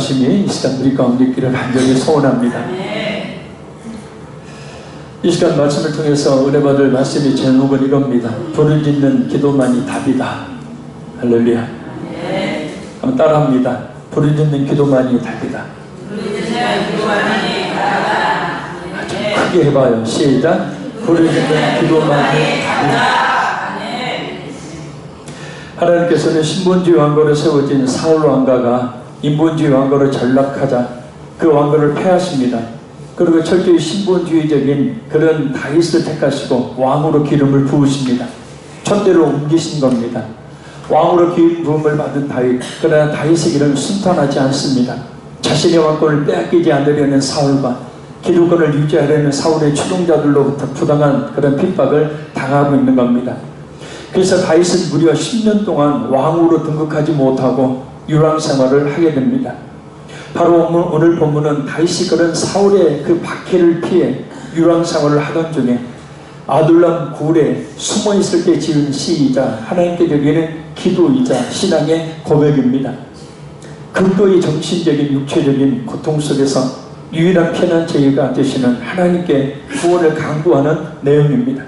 인도하심이 이 시간 우리 가운데 있기를 간절히 소원합니다. 이 시간 말씀을 통해서 은혜 받을 말씀의 제목은 이겁니다. 부르짖는 기도만이 답이다. 할렐루야. 한번 따라합니다. 부르짖는 기도만이 답이다. 좀 크게 해봐요. 시작. 부르짖는 기도만이 답이다. 하나님께서는 신본주의 왕국으로 세워진 사울 왕가가 인본주의 왕국으로 전락하자 그 왕국을 폐하십니다. 그리고 철저히 신본주의적인 그런 다윗을 택하시고 왕으로 기름을 부으십니다. 촛대로 옮기신 겁니다. 왕으로 기름 부음을 받은 다윗, 그러나 다윗의 길은 순탄하지 않습니다. 자신의 왕권을 빼앗기지 않으려는 사울과 기득권을 유지하려는 사울의 추종자들로부터 부당한 그런 핍박을 당하고 있는 겁니다. 그래서 다윗은 무려 10년 동안 왕으로 등극하지 못하고 유랑 생활을 하게 됩니다. 바로 오늘 본문은 다윗이 그런 사울의 그 박해를 피해 유랑 생활을 하던 중에 아둘람 굴에 숨어있을 때 지은 시이자 하나님께 드리는 기도이자 신앙의 고백입니다. 극도의 정신적인 육체적인 고통 속에서 유일한 피난처가 되시는 하나님께 구원을 강구하는 내용입니다.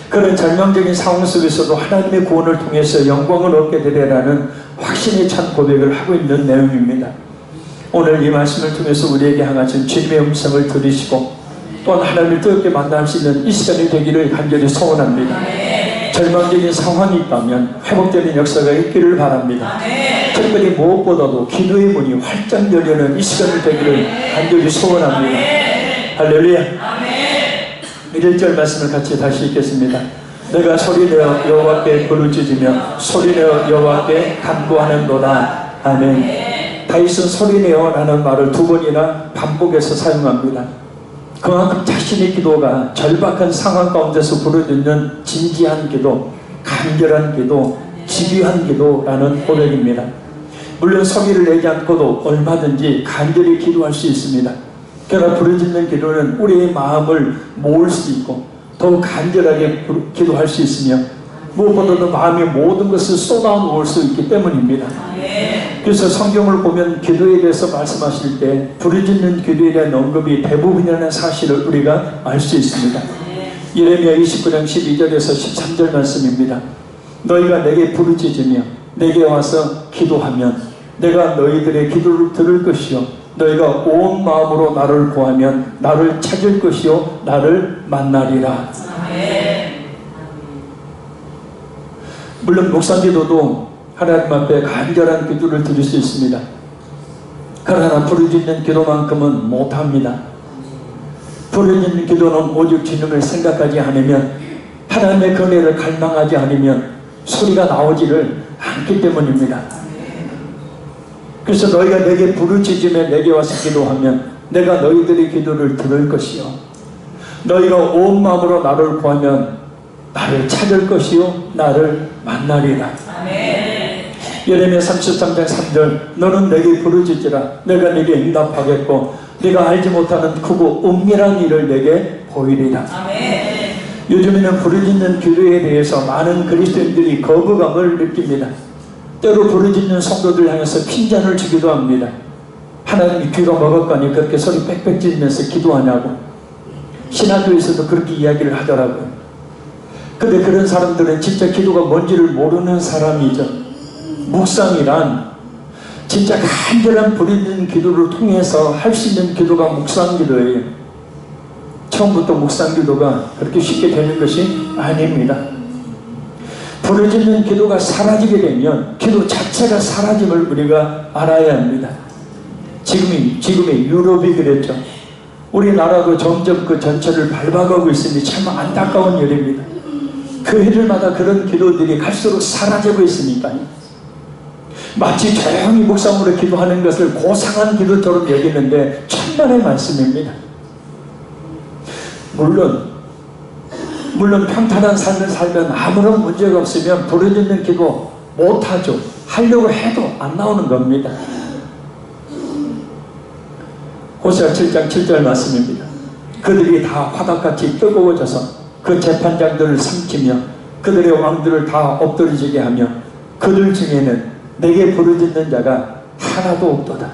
그런 절망적인 상황 속에서도 하나님의 구원을 통해서 영광을 얻게 되리라는 확신에 찬 고백을 하고 있는 내용입니다. 오늘 이 말씀을 통해서 우리에게 향하신 주님의 음성을 들으시고 또한 하나님을 뜨겁게 만날 수 있는 이 시간이 되기를 간절히 소원합니다. 절망적인 상황이 있다면 회복되는 역사가 있기를 바랍니다. 특별히 무엇보다도 기도의 문이 활짝 열리는 이 시간이 되기를 간절히 소원합니다. 할렐루야. 1절 말씀을 같이 다시 읽겠습니다. 내가 소리내어 여호와께 부르짖으며 소리내어 여호와께 간구하는도다. 아멘. 다윗은 소리내어 라는 말을 2번이나 반복해서 사용합니다. 그만큼 자신의 기도가 절박한 상황 가운데서 부르짖는 진지한 기도, 간절한 기도, 집요한 기도라는 고백입니다. 물론 소리를 내지 않고도 얼마든지 간절히 기도할 수 있습니다. 그러나 부르짖는 기도는 우리의 마음을 모을 수 있고 더욱 간절하게 기도할 수 있으며 무엇보다도 마음의 모든 것을 쏟아놓을 수 있기 때문입니다. 그래서 성경을 보면 기도에 대해서 말씀하실 때 부르짖는 기도에 대한 언급이 대부분이라는 사실을 우리가 알 수 있습니다. 예레미야 29장 12절에서 13절 말씀입니다. 너희가 내게 부르짖으며 내게 와서 기도하면 내가 너희들의 기도를 들을 것이요 너희가 온 마음으로 나를 구하면 나를 찾을 것이요 나를 만나리라. 물론 묵상기도도 하나님 앞에 간절한 기도를 드릴 수 있습니다. 그러나 부르짖는 기도만큼은 못합니다. 부르짖는 기도는 오직 주님을 생각하지 않으면 하나님의 은혜를 갈망하지 않으면 소리가 나오지를 않기 때문입니다. 그래서 너희가 내게 부르짖으며 내게 와서 기도하면 내가 너희들의 기도를 들을 것이요 너희가 온 마음으로 나를 구하면 나를 찾을 것이요 나를 만나리라. 예레미야 33장 3절 너는 내게 부르짖으라 내가 네게 응답하겠고 네가 알지 못하는 크고 은밀한 일을 내게 보이리라. 요즘에는 부르짖는 기도에 대해서 많은 그리스도인들이 거부감을 느낍니다. 때로 부르짖는 성도들 향해서 핀잔을 주기도 합니다. 하나님이 귀가 먹었거니 그렇게 소리 빽빽 지르면서 기도하냐고. 신학교에서도 그렇게 이야기를 하더라고요. 근데 그런 사람들은 진짜 기도가 뭔지를 모르는 사람이죠. 묵상이란 진짜 간절한 부르짖는 기도를 통해서 할 수 있는 기도가 묵상기도예요. 처음부터 묵상기도가 그렇게 쉽게 되는 것이 아닙니다. 부르짖는 기도가 사라지게 되면 기도 자체가 사라짐을 우리가 알아야 합니다. 지금의 유럽이 그랬죠. 우리나라도 점점 그 전철을 밟아가고 있으니 참 안타까운 일입니다. 교회들마다 그런 기도들이 갈수록 사라지고 있으니까요. 마치 조용히 묵상으로 기도하는 것을 고상한 기도처럼 여기는데 천만의 말씀입니다. 물론 평탄한 삶을 살면 아무런 문제가 없으면 부르짖는 기도 못하죠. 하려고 해도 안 나오는 겁니다. 호세아 7장 7절 말씀입니다. 그들이 다 화덕같이 뜨거워져서 그 재판장들을 삼키며 그들의 왕들을 다 엎드려지게 하며 그들 중에는 내게 부르짖는 자가 하나도 없도다.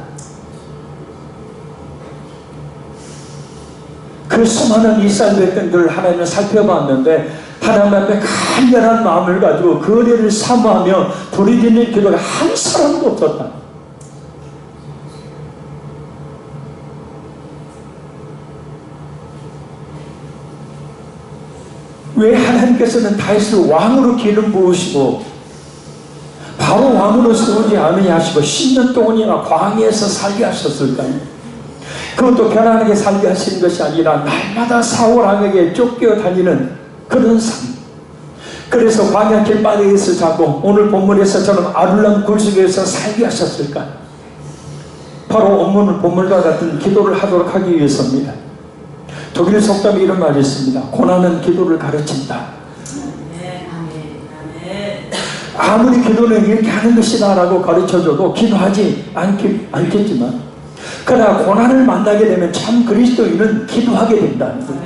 그 수많은 이스라엘 백성들을 하나님은 살펴봤는데 하나님 앞에 간절한 마음을 가지고 그 은혜를 사모하며 부르짖는 기도가 한 사람도 없었다. 왜 하나님께서는 다윗을 왕으로 기름 부으시고 바로 왕으로 세우지 않으냐 하시고 10년 동안이나 광야에서 살게 하셨을까요? 그것도 편안하게 살게 하시는 것이 아니라 날마다 사울 왕에게 쫓겨다니는 그런 삶. 그래서 광야 길바닥에서 자고 오늘 본문에서처럼 아둘람 굴속에서 살게 하셨을까? 바로 오늘 본문과 같은 기도를 하도록 하기 위해서입니다. 독일 속담에 이런 말이 있습니다. 고난은 기도를 가르친다. 아무리 기도는 이렇게 하는 것이다 라고 가르쳐줘도 기도하지 않겠지만 그러나 고난을 만나게 되면 참 그리스도인은 기도하게 된다는 거예요.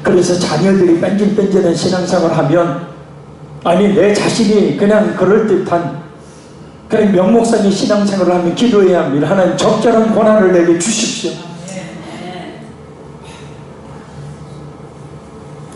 그래서 자녀들이 뺀질뺀질한 신앙생활을 하면 아니 내 자신이 그냥 그럴듯한 그냥 명목상의 신앙생활을 하면 기도해야 합니다. 하나님 적절한 고난을 내게 주십시오.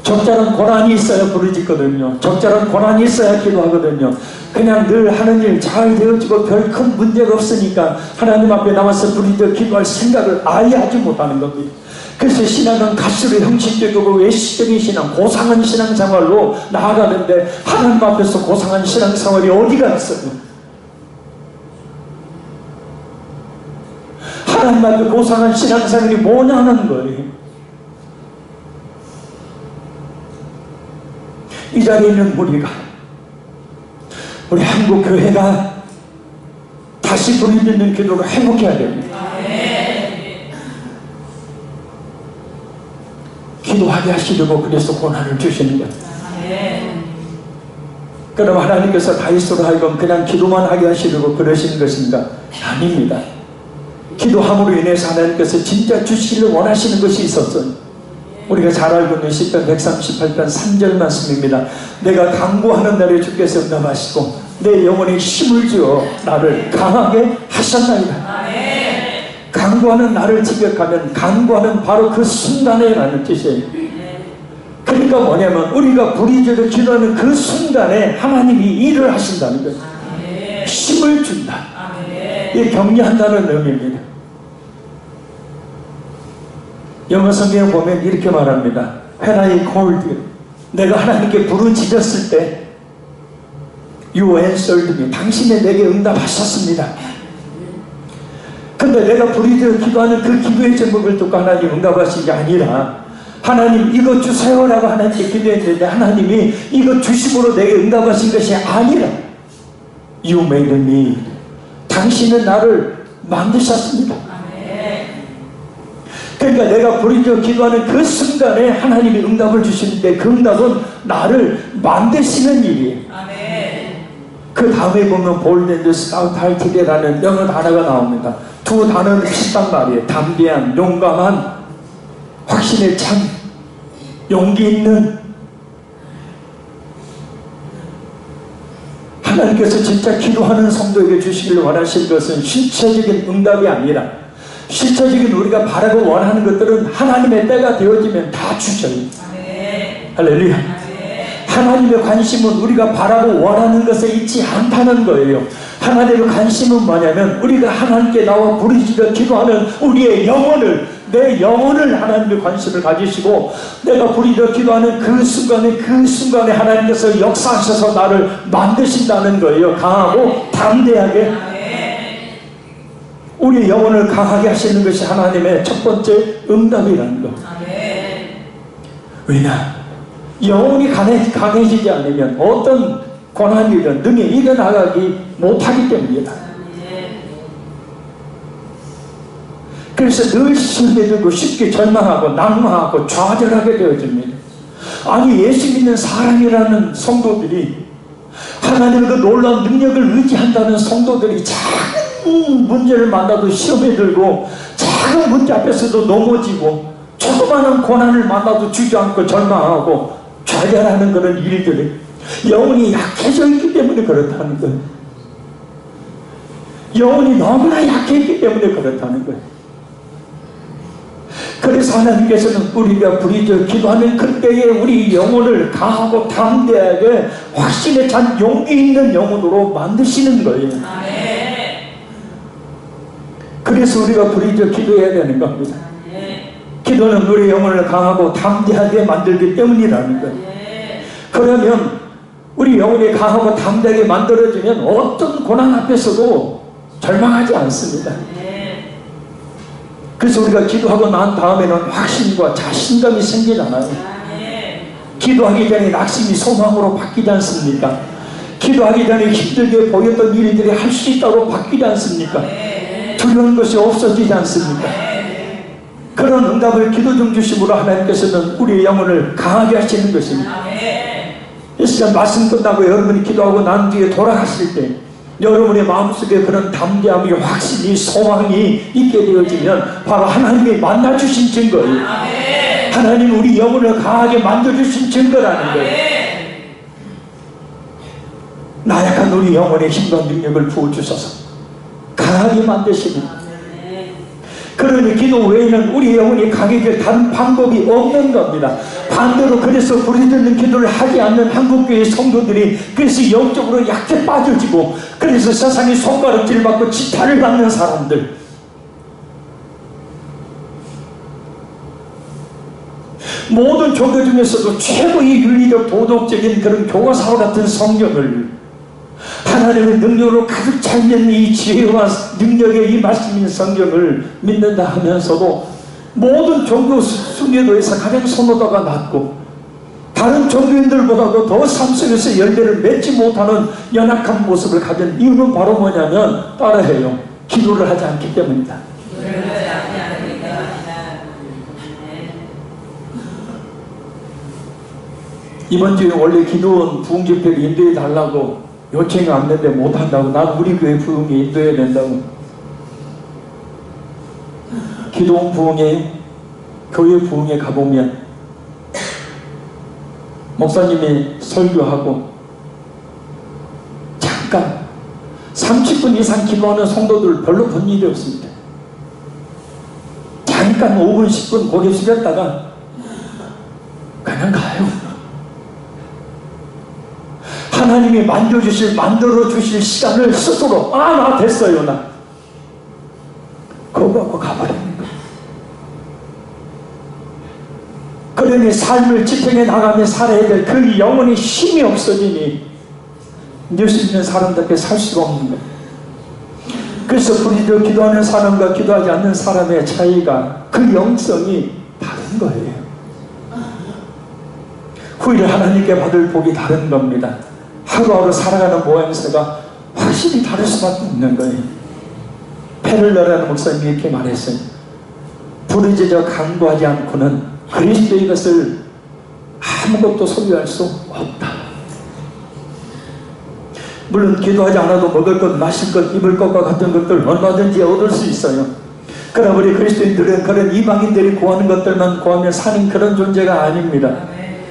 적절한 고난이 있어야 부르짖거든요. 적절한 고난이 있어야 기도하거든요. 그냥 늘 하는 일 잘 되어지고 별 큰 문제가 없으니까 하나님 앞에 나와서 부르짖어 기도할 생각을 아예 하지 못하는 겁니다. 그래서 신앙은 갈수록 형식적이고 외식적인 신앙, 고상한 신앙생활로 나아가는데 하나님 앞에서 고상한 신앙생활이 어디가 있어요? 하나님 앞에 고상한 신앙생활이 뭐냐는 거예요. 이 자리에 있는 우리 한국 교회가 다시 부르짖는 기도를 회복해야 됩니다. 기도하게 하시려고 그래서 고난을 주시는 거예요. 그럼 하나님께서 다윗으로 하여금 그냥 기도만 하게 하시려고 그러시는 것인가? 아닙니다. 기도함으로 인해서 하나님께서 진짜 주시기를 원하시는 것이 있었어요. 우리가 잘 알고 있는 시편 138편 3절 말씀입니다. 내가 간구하는 날에 주께서 응답하시고 내 영혼에 힘을 주어 나를 강하게 하셨나이다. 간구하는 나를 지적하면 간구하는 바로 그 순간에 라는 뜻이에요. 그러니까 뭐냐면 우리가 부르짖어 기도하는 그 순간에 하나님이 일을 하신다는 거예요. 힘을 준다. 이게 격려한다는 의미입니다. 영어 성경에 보면 이렇게 말합니다. When I called you, 내가 하나님께 부르짖었을 때 You answered me, 당신이 내게 응답하셨습니다. 근데 내가 부르짖어 기도하는 그 기도의 제목을 듣고 하나님 응답하신 게 아니라 하나님 이거 주세요라고 하나님께 기도했는데 하나님이 이거 주심으로 내게 응답하신 것이 아니라 You made me, 당신은 나를 만드셨습니다. 그러니까 내가 부르짖어 기도하는 그 순간에 하나님이 응답을 주시는데 그 응답은 나를 만드시는 일이에요. 그 다음에 보면 bold and stout-hearted라는 영어 단어가 나옵니다. 두 단어는 비슷한 말이에요. 담대한, 용감한, 확신에 찬, 용기 있는. 하나님께서 진짜 기도하는 성도에게 주시기를 원하시는 것은 실체적인 응답이 아니라 실체적인 우리가 바라고 원하는 것들은 하나님의 때가 되어지면 다 주셔요. 할렐루야. 하나님의 관심은 우리가 바라고 원하는 것에 있지 않다는 거예요. 하나님의 관심은 뭐냐면 우리가 하나님께 나와 부르짖어 기도하는 우리의 영혼을, 내 영혼을 하나님의 관심을 가지시고 내가 부르짖어 기도하는 그 순간에 하나님께서 역사하셔서 나를 만드신다는 거예요. 강하고 담대하게. 우리 영혼을 강하게 하시는 것이 하나님의 첫 번째 응답이라는 것. 왜냐? 영혼이 강해지지 않으면 어떤 고난이든 능히 이겨나가기 못하기 때문이다. 그래서 늘 시험에 들고 쉽게 절망하고 낙망하고 좌절하게 되어집니다. 아니 예수 믿는 사람이라는 성도들이 하나님의 그 놀라운 능력을 의지한다는 성도들이 작은 문제를 만나도 시험에 들고 작은 문제 앞에서도 넘어지고 조그마한 고난을 만나도 주저앉고 절망하고 좌절하는 그런 일들이 영혼이 약해져 있기 때문에 그렇다는 거예요. 영혼이 너무나 약해 있기 때문에 그렇다는 거예요. 그래서 하나님께서는 우리가 부르짖어 기도하는 그때에 우리 영혼을 강하고 담대하게 확신에 찬 용기 있는 영혼으로 만드시는 거예요. 그래서 우리가 부르짖어 기도해야 되는 겁니다. 기도는 우리 영혼을 강하고 담대하게 만들기 때문이라는 거예요. 그러면 우리 영혼이 강하고 담대하게 만들어지면 어떤 고난 앞에서도 절망하지 않습니다. 그래서 우리가 기도하고 난 다음에는 확신과 자신감이 생기잖아요. 기도하기 전에 낙심이 소망으로 바뀌지 않습니까? 기도하기 전에 힘들게 보였던 일들이 할 수 있다고 바뀌지 않습니까? 두려운 것이 없어지지 않습니까? 그런 응답을 기도 중 주심으로 하나님께서는 우리의 영혼을 강하게 하시는 것입니다. 이 시간 말씀 끝나고 여러분이 기도하고 난 뒤에 돌아가실 때 여러분의 마음속에 그런 담대함이, 확신이, 소망이 있게 되어지면 바로 하나님이 만나주신 증거예요. 하나님 우리 영혼을 강하게 만들어주신 증거라는 거예요. 나약한 우리 영혼의 힘과 능력을 부어주셔서 강하게 만드십니다. 그러니 기도 외에는 우리 영혼이 강해질 다른 방법이 없는 겁니다. 반대로 그래서 부르짖는 기도를 하지 않는 한국교회 성도들이 그래서 영적으로 약해 빠져지고 그래서 세상에 손가락질 받고 지탄을 받는 사람들, 모든 종교 중에서도 최고의 윤리적 도덕적인 그런 교과서 같은 성경을 하나님의 능력으로 가득 차 있는 이 지혜와 능력의 이 말씀인 성경을 믿는다 하면서도 모든 종교 순위도에서 가장 선호도가 낮고 다른 종교인들보다도 더 삶 속에서 열매를 맺지 못하는 연약한 모습을 가진 이유는 바로 뭐냐면 따라해요. 기도를 하지 않기 때문이다. 이번 주에 원래 기도원 부흥집회를 인도해 달라고 요청이 왔는데 못한다고, 난 우리 교회 부흥에 인도해야 된다고. 기도원 부흥에, 교회 부흥에 가보면 목사님이 설교하고 잠깐 30분 이상 기도하는 성도들 별로 본 일이 없습니다. 잠깐 5분 10분 고개 숙였다가 그냥 가요. 하나님이 만들어주실 시간을 스스로 나 됐어요 나 그거 갖고 가버리는 거예요. 그러니 삶을 지탱해 나가며 살아야 될 그 영혼의 힘이 없어지니 예수 믿는 사람답게 살 수가 없는 거예요. 그래서 부르짖어 기도하는 사람과 기도하지 않는 사람의 차이가 그 영성이 다른 거예요. 후일을 하나님께 받을 복이 다른 겁니다. 하루하루 살아가는 모양새가 확실히 다를 수밖에 없는 거예요. 페를러라는 목사님이 이렇게 말했어요. 부르짖어 간구하지 않고는 그리스도의 것을 아무것도 소유할 수 없다. 물론 기도하지 않아도 먹을 것, 마실 것, 입을 것과 같은 것들 얼마든지 얻을 수 있어요. 그러나 우리 그리스도인들은 그런 이방인들이 구하는 것들만 구하며 사는 그런 존재가 아닙니다.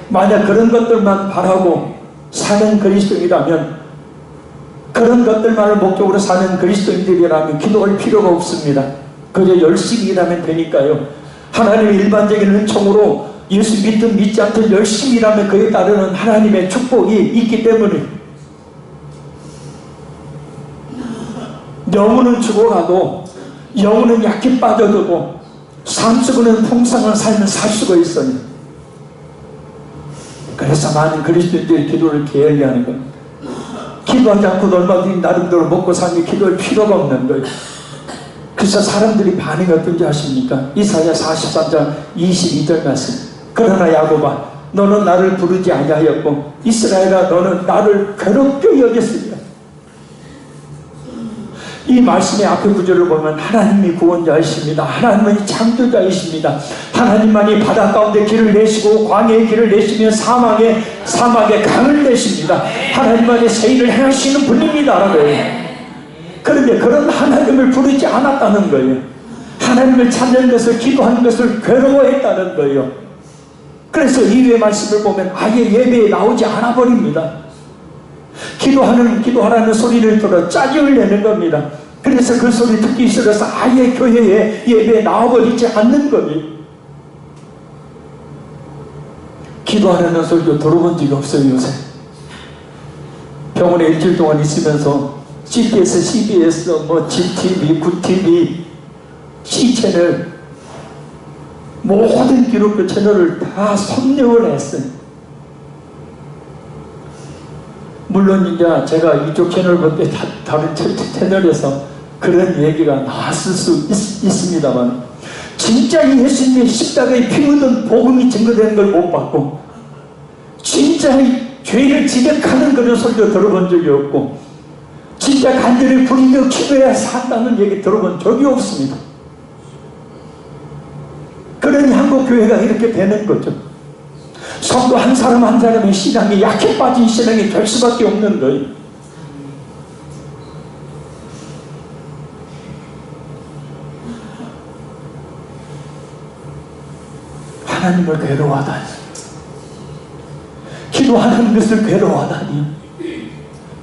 만약 그런 것들만 바라고 사는 그리스도인이라면, 그런 것들만을 목적으로 사는 그리스도인들이라면 기도할 필요가 없습니다. 그저 열심히 일하면 되니까요. 하나님의 일반적인 은총으로 예수 믿든 믿지 않든 열심히 일하면 그에 따르는 하나님의 축복이 있기 때문에 영혼은 죽어가도 영혼은 약해 빠져들고 삶 속에는 풍성한 삶을 살 수가 있어요. 그래서 많은 그리스도인들이 기도를 게을리 하는 거예요. 기도하지 않고도 얼마든지 나름대로 먹고 사니 기도할 필요가 없는 거예요. 그래서 사람들이 반응이 어떤지 아십니까? 이사야 43장 22절 말씀. 그러나 야곱아 너는 나를 부르지 아니하였고 이스라엘아 너는 나를 괴롭게 여겼으리라. 이 말씀의 앞에 구절을 보면 하나님이 구원자이십니다. 하나님은 창조자이십니다. 하나님만이 바다 가운데 길을 내시고 광야의 길을 내시며 사막에 강을 내십니다. 하나님만이 새 일을 행하시는 분입니다라고요. 그런데 그런 하나님을 부르지 않았다는 거예요. 하나님을 찾는 것을, 기도하는 것을 괴로워했다는 거예요. 그래서 이후의 말씀을 보면 아예 예배에 나오지 않아 버립니다. 기도하라는 소리를 들어 짜증을 내는 겁니다. 그래서 그 소리 듣기 싫어서 아예 교회에 예배에 나와버리지 않는 겁니다. 기도하려는 설교 들어본 적이 없어요. 요새 병원에 일주일 동안 있으면서 CTS, CBS, 뭐 GTV, 구TV, C채널 모든 기독교 채널을 다 섭렵을 했어요. 물론 이제 제가 이쪽 채널 볼 때 다른 채널에서 그런 얘기가 나왔을 수 있습니다만, 진짜 이 예수님의 십자가에 피 묻은 복음이 증거되는 걸 못 봤고, 진짜 이 죄를 지적하는 그런 설교 들어본 적이 없고, 진짜 간절히 불의로 기도해야 산다는 얘기 들어본 적이 없습니다. 그러니 한국 교회가 이렇게 되는 거죠. 성도 한 사람 한 사람의 신앙이 약해 빠진 신앙이 될 수밖에 없는 거예요. 하나님을 괴로워하다니, 기도하는 것을 괴로워하다니,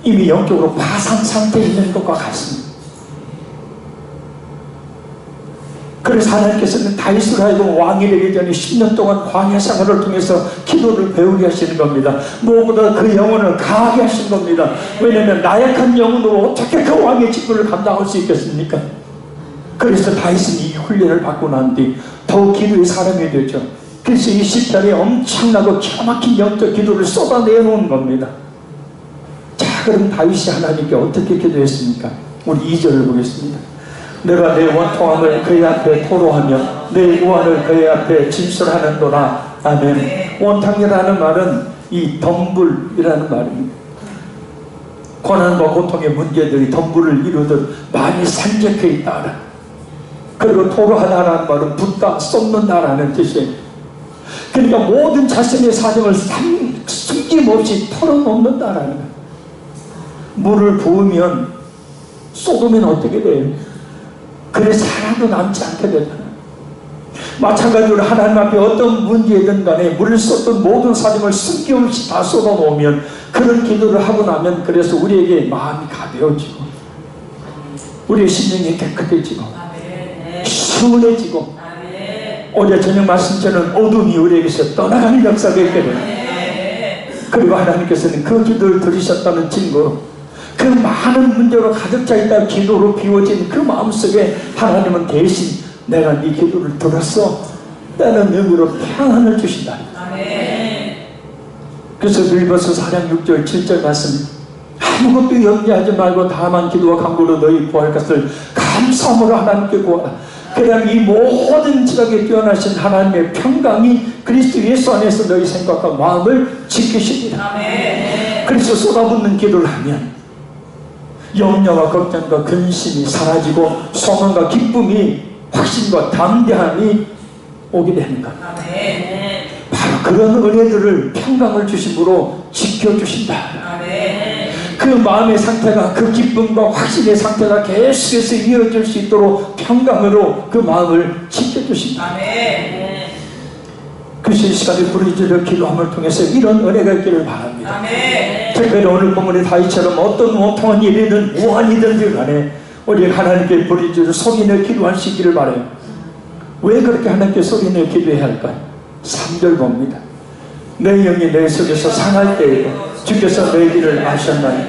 이미 영적으로 파산 상태에 있는 것과 같습니다. 그래서 하나님께서는 다윗을 하여금 왕이 되기 전에 10년 동안 광야 생활을 통해서 기도를 배우게 하시는 겁니다. 무엇보다 그 영혼을 강하게 하신 겁니다. 왜냐하면 나약한 영혼으로 어떻게 그 왕의 직분을 감당할 수 있겠습니까? 그래서 다윗은 이 훈련을 받고 난 뒤 더욱 기도의 사람이 되죠. 그래서 이 시편에 엄청나고 기가 막힌 영적 기도를 쏟아내놓은 겁니다. 자, 그럼 다윗이 하나님께 어떻게 기도했습니까? 우리 2절을 보겠습니다. 내가 내 원통함을 그의 앞에 토로하며 내 우환을 그의 앞에 진술하는도다. 아멘. 원통이라는 말은 이 덤불이라는 말입니다. 고난과 고통의 문제들이 덤불을 이루듯 많이 산적해 있다. 그리고 토로하다라는 말은 붓다, 쏟는다라는 뜻이에요. 그러니까 모든 자신의 사정을 숨김없이 털어놓는다라는 거예요. 물을 부으면 쏟으면 어떻게 돼요? 그래서 하나도 남지 않게 되잖아요. 마찬가지로 하나님 앞에 어떤 문제든 간에 물을 쏟던 모든 사정을 숨김없이 다 쏟아놓으면, 그런 기도를 하고 나면 그래서 우리에게 마음이 가벼워지고 우리의 심령이 깨끗해지고 시원해지고, 어제 저녁 말씀처럼 어둠이 우리에게서 떠나가는 역사가 있게 돼요. 그리고 하나님께서는 그 기도를 들으셨다는 증거로 그 많은 문제로 가득 차있다 기도로 비워진 그 마음속에 하나님은 대신 내가 네 기도를 들었어 라는 의미로 평안을 주신다. 그래서 빌보서 4장 6절 7절 말씀, 아무것도 염려하지 말고 다만 기도와 간구로 너희 구할 것을 감사함으로 하나님께 구하라. 그다음 이 모든 지각에 뛰어나신 하나님의 평강이 그리스도 예수 안에서 너희 생각과 마음을 지키십니다. 그래서 쏟아붓는 기도를 하면 염려와 걱정과 근심이 사라지고 소망과 기쁨이, 확신과 담대함이 오게 되는 것. 바로 그런 은혜들을, 평강을 주심으로 지켜주신다. 그 마음의 상태가, 그 기쁨과 확신의 상태가 계속해서 이어질 수 있도록 평강으로 그 마음을 지켜주신다. 그래서 이 시간에 부르짖어 기도함을 통해서 이런 은혜가 있기를 바랍니다. 특별히 오늘 본문의 다윗처럼 어떤 원통한 일이든 무한이든지 간에 우리 하나님께 부르짖어 소리내어 기도할 수 있기를 바라요. 왜 그렇게 하나님께 소리내어 기도해야 할까요? 3절 봅니다. 내 영이 내 속에서 상할 때에도 주께서 내 길을 아셨나니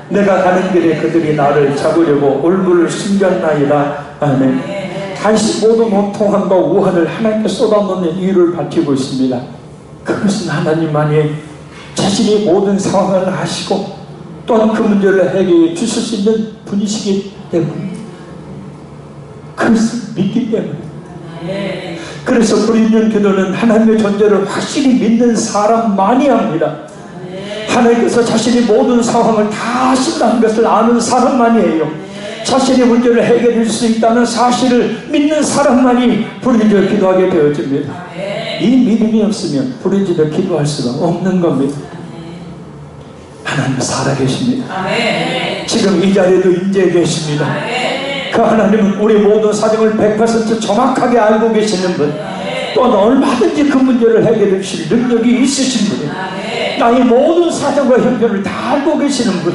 내가 가는 길에 그들이 나를 잡으려고 올무를 숨겼나이다. 아멘. 다시 모든 원통함과 우환을 하나님께 쏟아놓는 이유를 밝히고 있습니다. 그것은 하나님만이 자신이 모든 상황을 아시고 또한 그 문제를 해결해 주실 수 있는 분이시기 때문에, 그것을 믿기 때문에. 그래서 부르짖는 기도는 하나님의 존재를 확실히 믿는 사람만이 합니다. 하나님께서 자신이 모든 상황을 다 아신다는 것을 아는 사람만이 해요. 자신의 문제를 해결할 수 있다는 사실을 믿는 사람만이 부르짖어 기도하게 되어집니다. 이 믿음이 없으면 부르짖어 기도할 수가 없는 겁니다. 하나님 살아계십니다. 지금 이 자리에도 인재 계십니다. 그 하나님은 우리 모든 사정을 100% 정확하게 알고 계시는 분, 또한 얼마든지 그 문제를 해결해 주실 능력이 있으신 분이에요. 나의 모든 사정과 형편을 다 알고 계시는 분,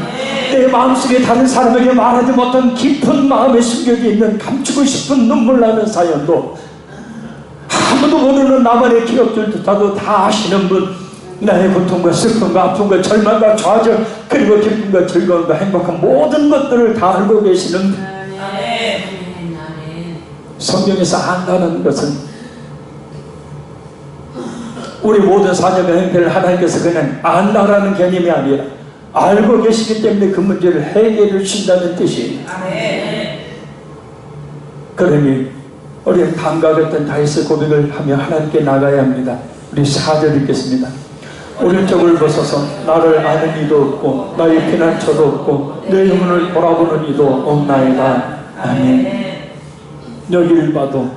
내 마음속에 다른 사람에게 말하지 못한 깊은 마음에 숨겨져 있는 감추고 싶은 눈물 나는 사연도, 아무도 모르는 나만의 기억들조차도 다 아시는 분, 나의 고통과 슬픔과 아픔과 절망과 좌절 그리고 기쁨과 즐거움과 행복한 모든 것들을 다 알고 계시는 성경에서 안다는 것은 우리 모든 사념의 형편을 하나님께서 그냥 안다라는 개념이 아니라 알고 계시기 때문에 그 문제를 해결해 주신다는 뜻이에요. 그러니 우리는 다음과 같은 다윗의 고백을 하며 하나님께 나가야 합니다. 우리 4절 읽겠습니다. 오른쪽을 벗어서 나를 아는 이도 없고 나의 피난처도 없고 내 영혼을 돌아보는 이도 없나이다. 아멘. 여기를 봐도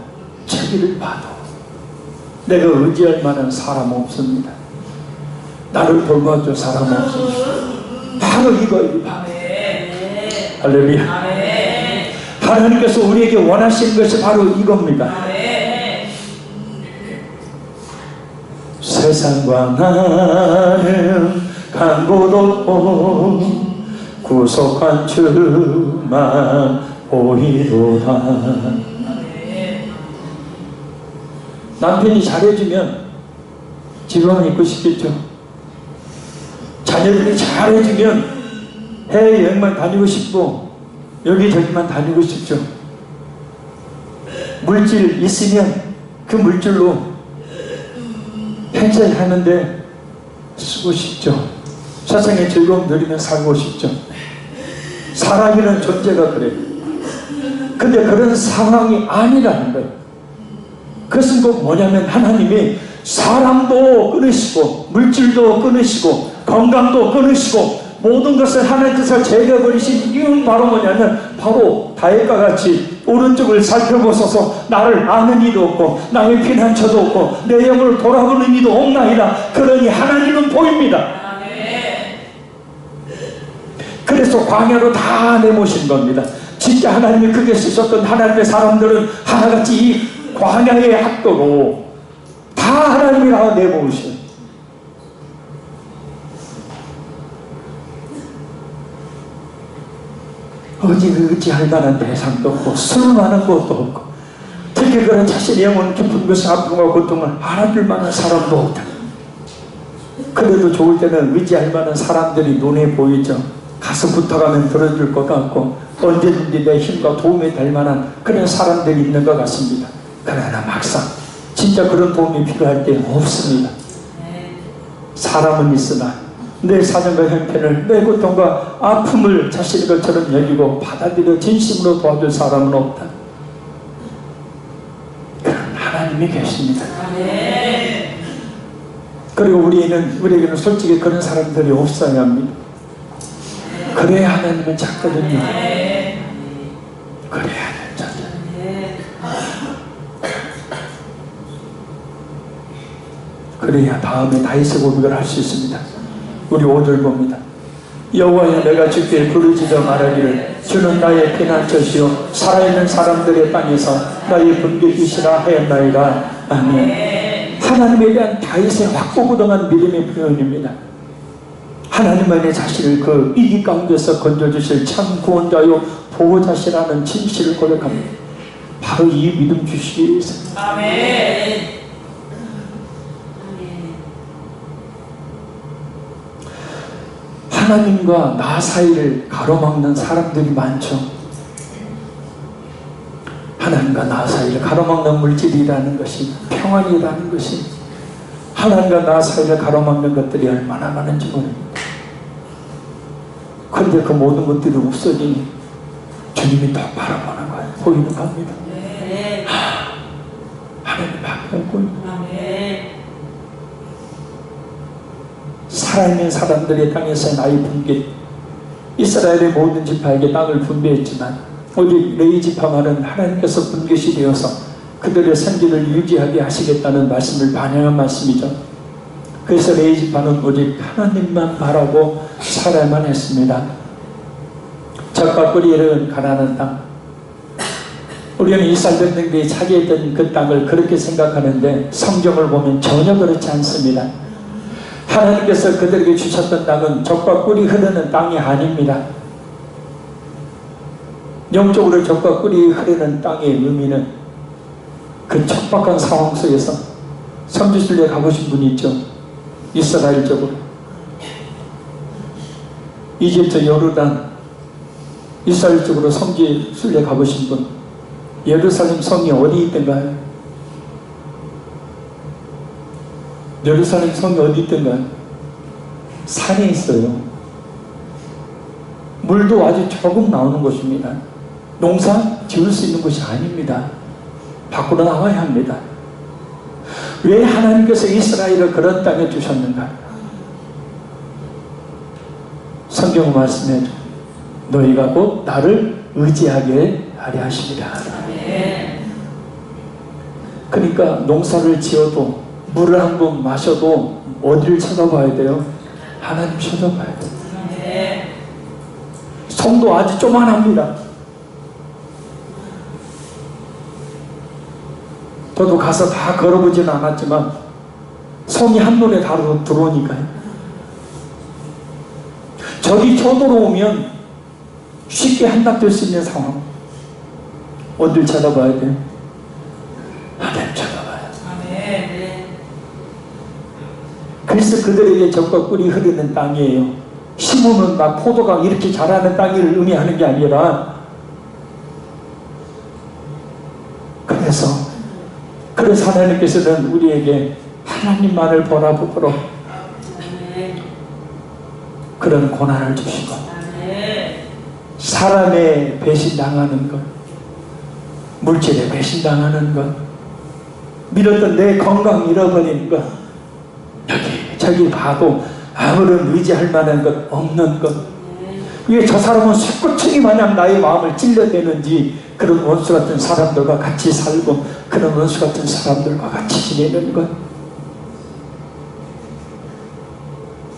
저기를 봐도 내가 의지할 만한 사람 없습니다. 나를 돌봐줄 사람 없습니다. 바로 이거입니다. 할렐루야. 하나님께서 우리에게 원하시는 것이 바로 이겁니다. 세상과 나는 간 곳 없고 구속한 주만 보이도다. 남편이 잘해주면 집에만 있고 싶겠죠. 자녀들이 잘해주면 해외여행만 다니고 싶고 여기저기만 다니고 싶죠. 물질 있으면 그 물질로 행사하는데 쓰고 싶죠. 세상의 즐거움 누리며 살고 싶죠. 사람이라는 존재가 그래요. 근데 그런 상황이 아니라는 거예요. 그것은 꼭 뭐냐면 하나님이 사람도 끊으시고 물질도 끊으시고 건강도 끊으시고 모든 것을 하나님께서 제거버리신 이유는 바로 뭐냐면 바로 다윗과 같이 오른쪽을 살펴보소서 나를 아는 이도 없고 나의 피난처도 없고 내 영을 돌아보는 이도 없나이다. 그러니 하나님은 보입니다. 그래서 광야로 다 내모신 겁니다. 진짜 하나님이 크게 쓰셨던 하나님의 사람들은 하나같이 이 광야의 학도로 다 하나님이 다 내모으셔요. 의지할 만한 대상도 없고 쓸만한 것도 없고 특히 그런 자신의 영혼 깊은 것을 아픔과 고통을 알아줄 만한 사람도 없다. 그래도 좋을 때는 의지할 만한 사람들이 눈에 보이죠. 가서 붙어가면 들어줄 것 같고 언제든지 내 힘과 도움이 될 만한 그런 사람들이 있는 것 같습니다. 그러나 막상 진짜 그런 도움이 필요할 때 없습니다. 사람은 있으나 내 사정과 형편을 내 고통과 아픔을 자신의 것처럼 여기고 받아들여 진심으로 도와줄 사람은 없다. 그런 하나님이 계십니다. 그리고 우리에게는 솔직히 그런 사람들이 없어야 합니다. 그래야 하나님은 작거든요. 그래야 하나님 작거든요. 그래야 다음에 다윗의 고백을 할 수 있습니다. 우리 5절 봅니다. 여호와여 내가 주께 부르짖어 말하기를 주는 나의 피난처시요 살아있는 사람들의 땅에서 나의 분깃이시라 하였나이다. 아멘. 하나님에 대한 다윗의 확고부동한 믿음의 표현입니다. 하나님만의 자신을 그 위기 가운데서 건져주실 참 구원자요 보호자시라는 진실을 고백합니다. 바로 이 믿음 주시기 위해서. 아멘. 하나님과 나 사이를 가로막는 사람들이 많죠. 하나님과 나 사이를 가로막는 물질이라는 것이 평안이라는 것이 하나님과 나 사이를 가로막는 것들이 얼마나 많은지 모릅니다. 그런데 그 모든 것들이 없어지니 주님이 더 바라보는 거예요. 보이는 겁니다. 하나님밖에 없고 살아있는 사람들의 땅에서 나의 분깃 이스라엘의 모든 지파에게 땅을 분배했지만 오직 레위 지파만은 하나님께서 분깃이 되어서 그들의 생기를 유지하게 하시겠다는 말씀을 반영한 말씀이죠. 그래서 레위 지파는 오직 하나님만 바라고 살아야만 했습니다. 적과 꿀이 흐르는 가나안 땅, 우리는 이스라엘 백성들이 차지했던 그 땅을 그렇게 생각하는데 성경을 보면 전혀 그렇지 않습니다. 하나님께서 그들에게 주셨던 땅은 적과 꿀이 흐르는 땅이 아닙니다. 영적으로 적과 꿀이 흐르는 땅의 의미는 그 척박한 상황 속에서 성지순례 가보신 분이 있죠. 이스라엘적으로. 이집트 요르단 이스라엘 쪽으로 성지 순례 가보신 분, 예루살렘 성이 어디 있던가요? 예루살렘 성이 어디 있던가요? 산에 있어요. 물도 아주 조금 나오는 곳입니다. 농사 지을 수 있는 곳이 아닙니다. 밖으로 나와야 합니다. 왜 하나님께서 이스라엘을 그런 땅에 주셨는가? 성경 말씀에 너희가 곧 나를 의지하게 하려 하십니다. 그러니까 농사를 지어도 물을 한 번 마셔도 어디를 쳐다봐야 돼요? 하나님 쳐다봐야 돼요. 성도 아주 조만합니다. 저도 가서 다 걸어보지는 않았지만 성이 한눈에 다 들어오니까요. 저기 쳐들어 오면 쉽게 한답될 수 있는 상황. 어딜 쳐다봐야 돼요? 하나님 쳐다봐요. 그래서 그들에게 적과 꿀이 흐르는 땅이에요. 심으면 막 포도가 이렇게 자라는 땅을 의미하는 게 아니라, 그래서 하나님께서는 우리에게 하나님만을 바라보도록 그런 고난을 주시고, 사람의 배신당하는 것, 물질에 배신당하는 것, 믿었던 내 건강 잃어버리는 것, 저기 봐도 아무런 의지할 만한 것 없는 것, 왜 저 사람은 쇠꼬챙이 마냥 나의 마음을 찔러대는지, 그런 원수 같은 사람들과 같이 살고 그런 원수 같은 사람들과 같이 지내는 것,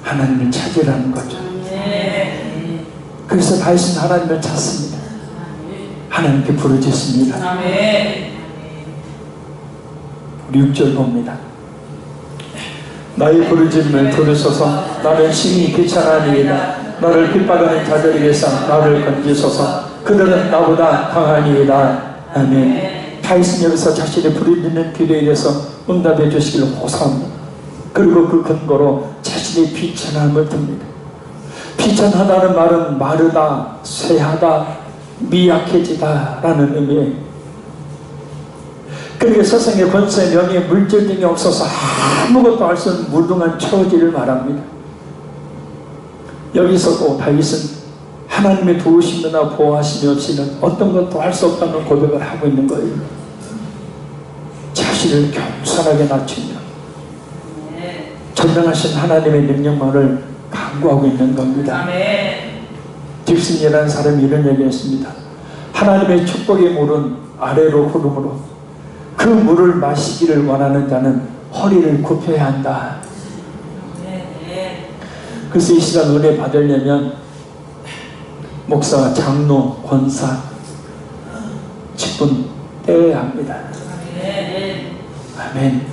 하나님을 찾으라는 거죠. 그래서 다윗은 하나님을 찾습니다. 하나님께 부르짖습니다. 우리 6절 봅니다. 나의 부르짖음을 들으소서. 나는 심히 귀찮아니이다. 나를 핍박하는 자들에게서 나를 건지소서. 그들은 나보다 강하니이다. 아멘. 다윗은 여기서 자신의 부르짖는 기도에 대해서 응답해 주시기를 호소합니다. 그리고 그 근거로 자신의 비천함을 듭니다. 비천하다는 말은 마르다, 쇠하다, 미약해지다 라는 의미예요. 그러니까 세상에 권세, 명예, 물질 등이 없어서 아무것도 할 수 없는 무능한 처지를 말합니다. 여기서도 다윗은 하나님의 도우심이나 보호하심이 없이는 어떤 것도 할 수 없다는 고백을 하고 있는 거예요. 자신을 겸손하게 낮추며 전능하신 하나님의 능력만을 강구하고 있는 겁니다. 딥슨이라는 사람이 이런 얘기했습니다. 하나님의 축복의 물은 아래로 흐르므로 그 물을 마시기를 원하는 자는 허리를 굽혀야 한다. 그래서 이 시간 은혜 받으려면 목사, 장로, 권사 직분 떼어야 합니다. 아멘.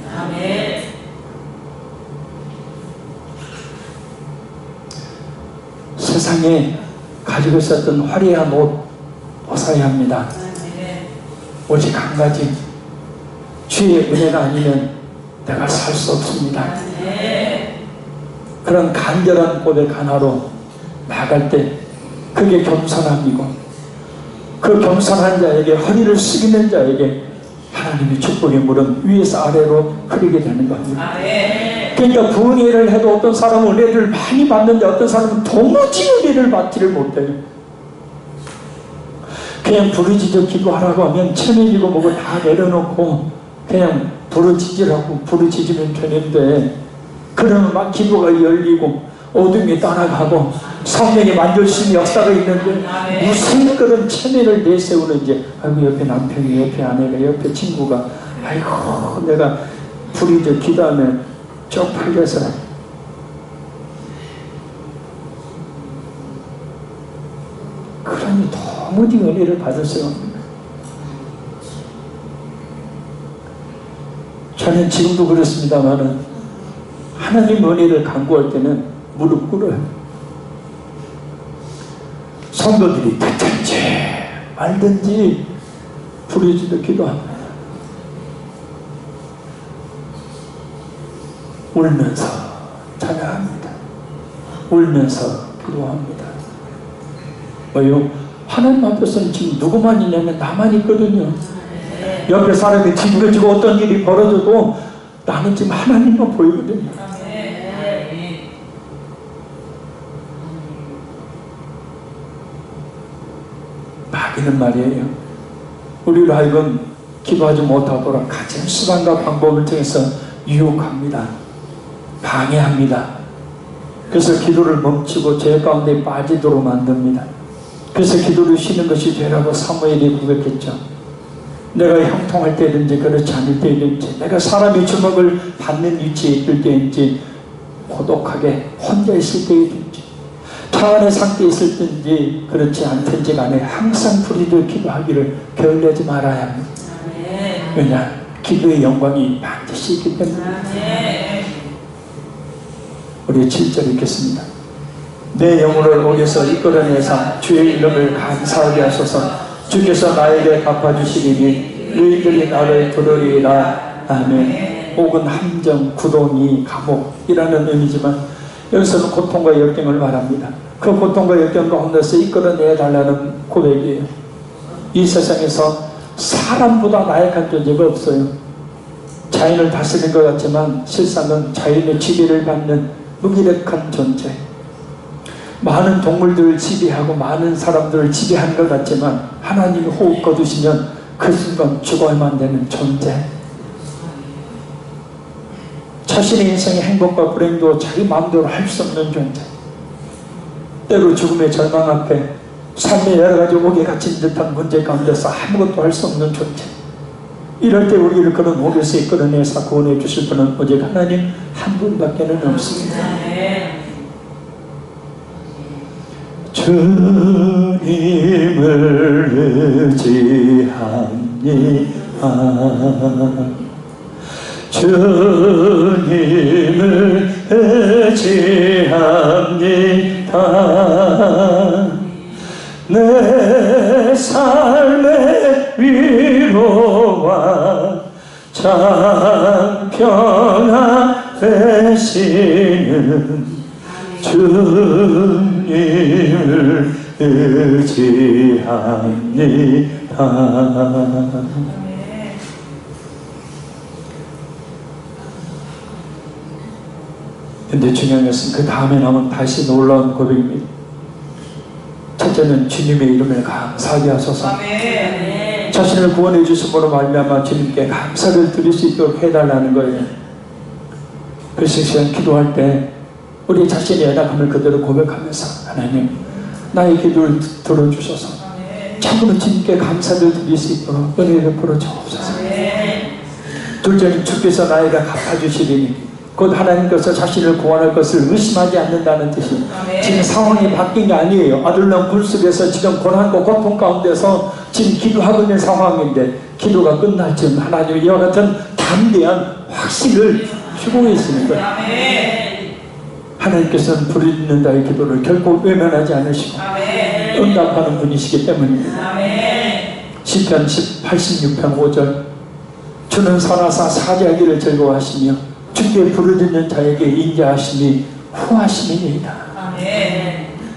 세상에 가지고 있었던 화려한 옷 벗어야 합니다. 오직 한 가지, 주의 은혜가 아니면 내가 살 수 없습니다. 그런 간절한 고백 하나로 나갈 때 그게 겸손함이고, 그 겸손한 자에게, 허리를 숙이는 자에게 하나님의 축복의 물은 위에서 아래로 흐르게 되는 겁니다. 그러니까 부은혜를 해도 어떤 사람은 은혜를 많이 받는데 어떤 사람은 도무지 은혜를 받지를 못해요. 그냥 부르짖어 기도하라고 하면 천일이고 뭐고 다 내려놓고 그냥 부르짖으라고 부르짖으면 되는데, 그러면 막 기도가 열리고 어둠이 떠나가고 성령의 만들심의 역사가 있는데 무슨 그런 체면을 내세우는지, 아이고 옆에 남편이, 옆에 아내가, 옆에 친구가, 아이고 내가 부르짖어 기도하면 쪽팔려서 그러니 도무지 은혜를 받을 수가 없습니다. 저는 지금도 그렇습니다만은 하나님 은혜를 간구할 때는 무릎 꿇어요. 성도들이 듣든지 말든지 부르짖어 기도합니다. 울면서 찬양합니다. 울면서 기도합니다. 왜요? 하나님 앞에서는 지금 누구만 있냐면 나만 있거든요. 옆에 사람이 뒤집어지고 어떤 일이 벌어져도 나는 지금 하나님만 보이거든요. 마귀는 말이에요, 우리로 하여금 기도하지 못하도록 가진 수단과 방법을 통해서 유혹합니다. 방해합니다. 그래서 기도를 멈추고 죄 가운데 빠지도록 만듭니다. 그래서 기도를 쉬는 것이 죄라고 사무엘이 고백했죠. 내가 형통할 때든지 그렇지 않을 때든지, 내가 사람의 주목을 받는 위치에 있을 때든지, 고독하게 혼자 있을 때든지, 평안의 상태에 있을 때든지 그렇지 않든지 간에 항상 부르짖어 기도하기를 게을리하지 말아야 합니다. 왜냐? 기도의 영광이 반드시 있기 때문에. 우리 7절 읽겠습니다. 내 영혼을 옥에서 이끌어내사 주의 이름을 감사하게 하소서. 주께서 나에게 갚아주시리니 너희들이 나를 부르리라. 아멘. 옥은 함정, 구덩이, 감옥이라는 의미지만 여기서는 고통과 역경을 말합니다. 그 고통과 역경 가운데서 이끌어내야 달라는 고백이에요. 이 세상에서 사람보다 나약한 존재가 없어요. 자연을 다스리는 것 같지만 실상은 자연의 지배를 받는 무기력한 존재. 많은 동물들을 지배하고 많은 사람들을 지배하는 것 같지만 하나님이 호흡 거두시면 그 순간 죽어야만 되는 존재. 자신의 인생의 행복과 불행도 자기 마음대로 할 수 없는 존재. 때로 죽음의 절망 앞에 삶의 여러 가지 옥에 갇힌 듯한 문제 가운데서 아무것도 할 수 없는 존재. 이럴 때 우리를 그런 옥에서 이끌어내서 구원해 주실 분은 오직 하나님 한 분밖에는 없습니다. 주님을 의지합니다. 주님을 의지합니다. 내 삶의 위로와 참 평안 되시는 주님을 의지합니다. 근데 중요한 것은 그 다음에 남은 다시 놀라운 고백입니다. 첫째는 주님의 이름을 감사하게 하소서. 자신을 구원해 주심으로 말미암아 주님께 감사를 드릴 수 있도록 해달라는 거예요. 그래서 시간 기도할 때 우리 자신의 연약함을 그대로 고백하면서 하나님, 나의 기도를 들어주셔서 참으로 주님께 감사를 드릴 수 있도록 은혜를 베풀어 주옵소서. 둘째는 주께서 나에게 갚아주시리니, 곧 하나님께서 자신을 구원할 것을 의심하지 않는다는 뜻이, 지금 상황이 바뀐 게 아니에요. 아들랑 불 속에서 지금 고난과 고통 가운데서 지금 기도하고 있는 상황인데 기도가 끝날 즈음 하나님 이와 같은 담대한 확신을 주고 계시는 거예요. 하나님께서는 부르짖는 자의 기도를 결코 외면하지 않으시고 응답하는 분이시기 때문입니다. 시편 86편 5절, 주는 선하사 사죄하기를 즐거워하시며 주께 부르짖는 자에게 인자하심이 후하심이니이다.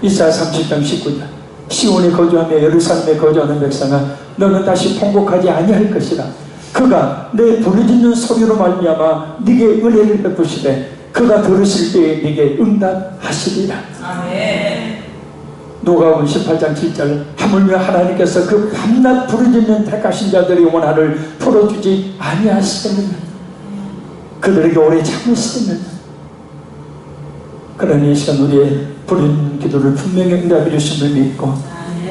이사야 30장 19절, 시온에 거주하며 예루살렘에 거주하는 백성아, 너는 다시 통곡하지 아니할 것이라. 그가 내 부르짖는 소리로 말미암아 네게 은혜를 베푸시되 그가 들으실 때에 네게 응답하시리라. 누가복음 18장 7절, 하물며 하나님께서 그 밤낮 부르짖는 택하신 자들의 원한을 풀어주지 아니하시겠느냐. 그들에게 오래 참으시겠느냐. 그러니 이 시간 우리의 부르짖는 기도를 분명히 응답해 주심을 믿고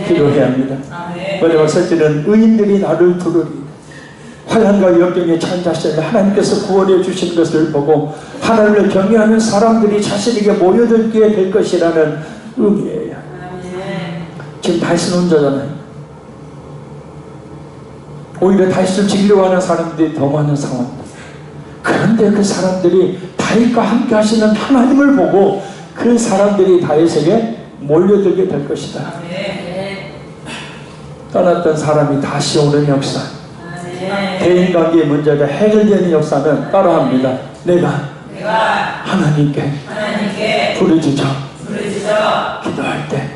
기도해야 합니다. 마지막 셋째는 의인들이 나를 부르리. 환난과 역경에 처한 자신을 하나님께서 구원해 주시는 것을 보고 하나님을 경외하는 사람들이 자신에게 모여들게 될 것이라는 의미예요. 지금 다윗은 혼자잖아요. 오히려 다윗을 죽이려고 하는 사람들이 더 많은 상황입니다. 그런데 그 사람들이 다윗과 함께 하시는 하나님을 보고 그 사람들이 다윗에게 몰려들게 될 것이다. 떠났던 사람이 다시 오는 역사, 대인관계의 문제가 해결되는 역사는 따라합니다. 내가 하나님께 하나님께 부르짖어 부르짖어 기도할 때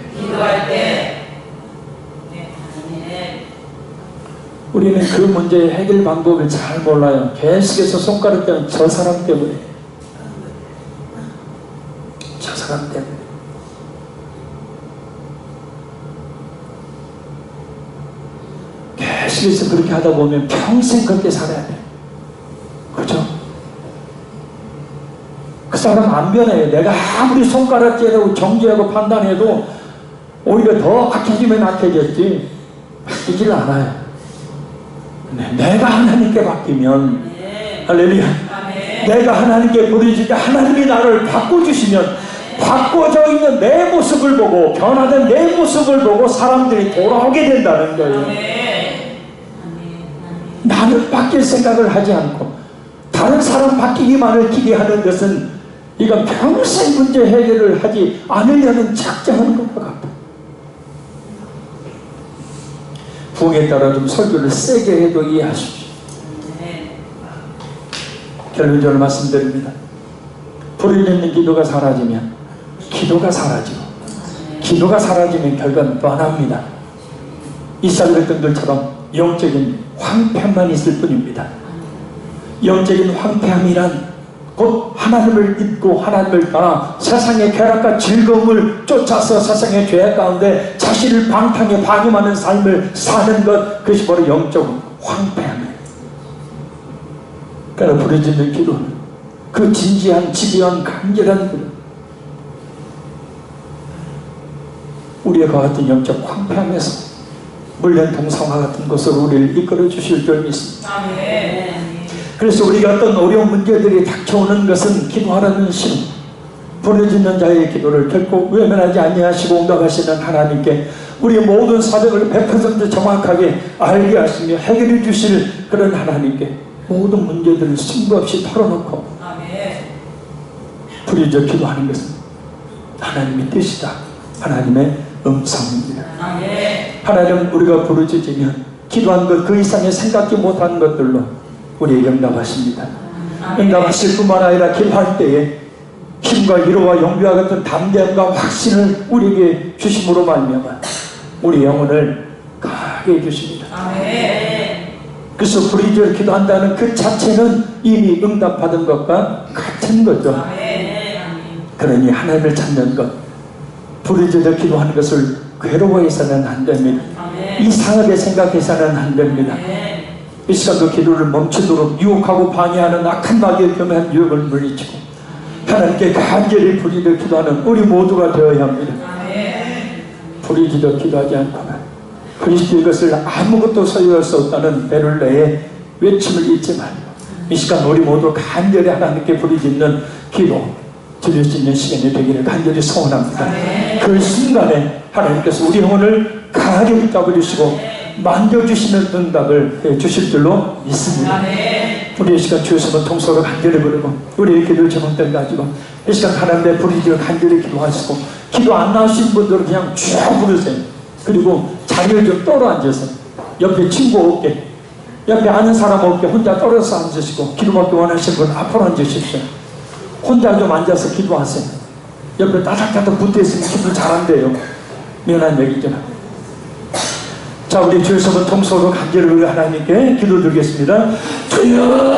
우리는 그 문제의 해결 방법을 잘 몰라요. 계속해서 손가락 때문에 저 사람 때문에 계속해서 그렇게 하다 보면 평생 그렇게 살아야 돼. 그렇죠? 그 사람 안 변해요. 내가 아무리 손가락질하고 정죄하고 판단해도 오히려 더 악해지면 악해졌지 바뀌질 않아요. 내가 하나님께 바뀌면 할렐루야. 내가 하나님께 부르짖으니까 하나님이 나를 바꿔주시면 바꿔져 있는 내 모습을 보고 변화된 내 모습을 보고 사람들이 돌아오게 된다는 거예요. 나는 바뀔 생각을 하지 않고 다른 사람 바뀌기만을 기대하는 것은 이건 평생 문제 해결을 하지 않으려는 작정하는 것과 같다. 부흥에 따라 좀 설교를 세게 해도 이해하십시오. 결론적으로 말씀드립니다. 부르짖는 기도가 사라지면 기도가 사라지고 기도가 사라지면 결과는 뻔합니다. 이스라엘 백성들처럼 영적인 황폐함만 있을 뿐입니다. 영적인 황폐함이란 곧 하나님을 잊고 하나님을 떠나 세상의 쾌락과 즐거움을 쫓아서 세상의 죄악 가운데 자신을 방탕에 방임하는 삶을 사는 것, 그것이 바로 영적 황폐함이에요. 그러나 부르짖는 기도는 그 진지한 집요한 간절한 기도, 우리의 그 같은 영적 황폐함에서 물련동성화 같은 것으로 우리를 이끌어 주실 줄 믿습니다. 그래서 우리가 어떤 어려운 문제들이 닥쳐오는 것은 기도하라는 심, 부르짖는 자의 기도를 결코 외면하지 아니하시고 응답하시는 하나님께 우리의 모든 사정을 100% 정확하게 알게 하시며 해결해 주실 그런 하나님께 모든 문제들을 승부 없이 털어놓고 부르짖어 기도하는 것은 하나님의 뜻이다. 하나님의 음성입니다. 하나님, 우리가 부르짖으면 기도한 것 그 이상의 생각지 못한 것들로 우리에게 응답하십니다. 응답하실 뿐만 아니라 기도할 때에 힘과 위로와 용기와 같은 담대함과 확신을 우리에게 주심으로 말미암아 우리 영혼을 강하게 해주십니다. 그래서 부르짖어 기도한다는 그 자체는 이미 응답받은 것과 같은 거죠. 그러니 하나님을 찾는 것, 부르짖어 기도하는 것을 괴로워해서는 안 됩니다. 이상하게 생각해서는 안 됩니다. 이 시간도 기도를 멈추도록 유혹하고 방해하는 악한 마귀의 교묘한 유혹을 물리치고 하나님께 간절히 부르짖어 기도하는 우리 모두가 되어야 합니다. 부르짖어 기도하지 않거나 그리스도의 것을 아무것도 소유할 수 없다는 베를레의 외침을 잊지 말고 이 시간 우리 모두 간절히 하나님께 부르짖는 기도 드릴 수 있는 시간이 되기를 간절히 소원합니다. 그 순간에 하나님께서 우리 영혼을 강하게 붙잡아 주시고 만져주시는 응답을 해주실 줄로 믿습니다. 우리 이 시간 주여서 통솔로 간절히 부르고 우리의 기도를 제목들 가지고 이 시간 하나님의 부르짖어 간절히 기도하시고 기도 안 나오신 분들은 그냥 쭉 부르세요. 그리고 자리를 좀 떨어 앉아서 옆에 친구 없게 옆에 아는 사람 없게 혼자 떨어져서 앉으시고 기도받기 원하시는 분 앞으로 앉으십시오. 혼자 좀 앉아서 기도하세요. 옆에 따닥따닥 붙어있으면 기도 잘한대요. 미안한 얘기잖아. 자, 우리 주여 통솔로 간절히 우리 하나님께 기도드리겠습니다. 주여